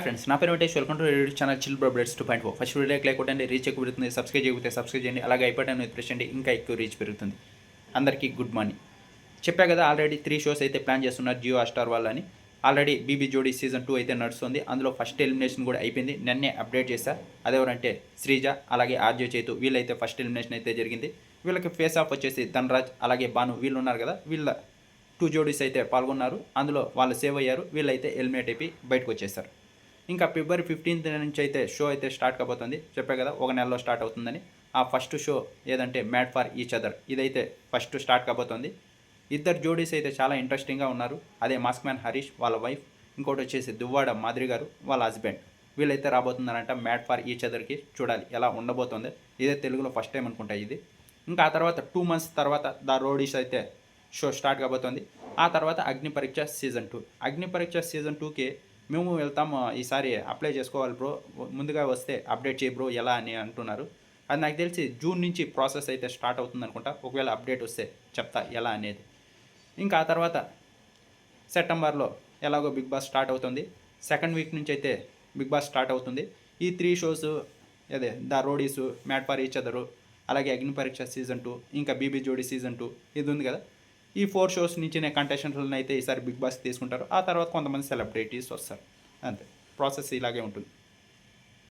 friends నా పేరు Venkatesh welcome to YouTube channel chill bro bloods 2.4 first వీడియోకి లైక్ కొట్టండి రీచ్ ఎక్కువ పెరుగుతుంది సబ్స్క్రైబ్ చేయకపోతే సబ్స్క్రైబ్ చేయండి అలాగే అయిపోయాను ప్రెస్ చేయండి ఇంకా ఎక్కువ రీచ్ పెరుగుతుంది అందరికీ గుడ్ మార్నింగ్ చెప్పా కదా ఆల్రెడీ 3 షోస్ అయితే ప్లాన్ చేస్తున్నారు జియో హాట్‌స్టార్ వాళ్ళని ఆల్రెడీ బీబీ జోడీ సీజన్ 2 అయితే నడుస్తుంది అందులో ఫస్ట్ ఎలిమినేషన్ కూడా అయిపోయింది నిన్నే అప్డేట్ చేశా అదెవరంటే శ్రీజ అలాగే ఆర్జే చేతు వీళ్ళైతే ఫస్ట్ ఎలిమినేషన్ అయితే జరిగింది వీళ్ళకి ఫేస్ ఆఫ్ వచ్చేసి ధనరాజ్ అలాగే భాను వీళ్ళు ఉన్నారు కదా వీళ్ళ 2 జోడీస్ అయితే పాల్గొన్నారు అందులో వాళ్ళు సేవ్ అయ్యారు వీళ్ళైతే ఎలిమినేట్ అయిపోయి బయటకు వచ్చేసారు ఇంకా ఫిబ్రవరి 15th నుంచి అయితే షో అయితే స్టార్ట్ కాబోతుంది చెప్పే కదా ఒక నెలలో స్టార్ట్ అవుతుందని ఆ ఫస్ట్ షో ఏదంటే మ్యాడ్ ఫర్ ఈచ్ అదర్ ఇదైతే ఫస్ట్ స్టార్ట్ కాబోతుంది ఇద్దరు జోడీస్ అయితే చాలా ఇంట్రెస్టింగ్గా ఉన్నారు అదే మాస్క్ మ్యాన్ హరీష్ వాళ్ళ వైఫ్ ఇంకోటి వచ్చేసి దువ్వాడ మాదిరి గారు వాళ్ళ హస్బెండ్ వీళ్ళైతే రాబోతున్నారంట మ్యాడ్ ఫర్ ఈచ్ అదర్కి చూడాలి ఎలా ఉండబోతుంది ఇదే తెలుగులో ఫస్ట్ టైం అనుకుంటా ఇది ఇంకా ఆ తర్వాత 2 months తర్వాత ద రోడీస్ అయితే షో స్టార్ట్ కాబోతుంది ఆ తర్వాత అగ్ని పరీక్ష సీజన్ 2 అగ్ని పరీక్ష సీజన్ 2కి మేము వెళ్తాము ఈసారి అప్లై చేసుకోవాలి బ్రో ముందుగా వస్తే అప్డేట్ చేయి బ్రో ఎలా అని అంటున్నారు అది నాకు తెలిసి జూన్ నుంచి ప్రాసెస్ అయితే స్టార్ట్ అవుతుంది అనుకుంటా ఒకవేళ అప్డేట్ వస్తే చెప్తా ఎలా అనేది ఇంకా ఆ తర్వాత సెప్టెంబర్లో ఎలాగో బిగ్ బాస్ స్టార్ట్ అవుతుంది సెకండ్ వీక్ నుంచి అయితే బిగ్ బాస్ స్టార్ట్ అవుతుంది ఈ 3 షోస్ అదే ద రోడీసు మ్యాడ్ ఫర్ ఈచ్ అదరు అలాగే అగ్ని పరీక్ష సీజన్ 2 ఇంకా బీబీ జోడీ సీజన్ 2 ఇది ఉంది కదా ఈ 4 షోస్ నుంచినే కంటెస్టెంట్లను అయితే ఈసారి బిగ్ బాస్ తీసుకుంటారు ఆ తర్వాత కొంతమంది సెలబ్రిటీస్ వస్తారు అంతే ప్రాసెస్ ఇలాగే ఉంటుంది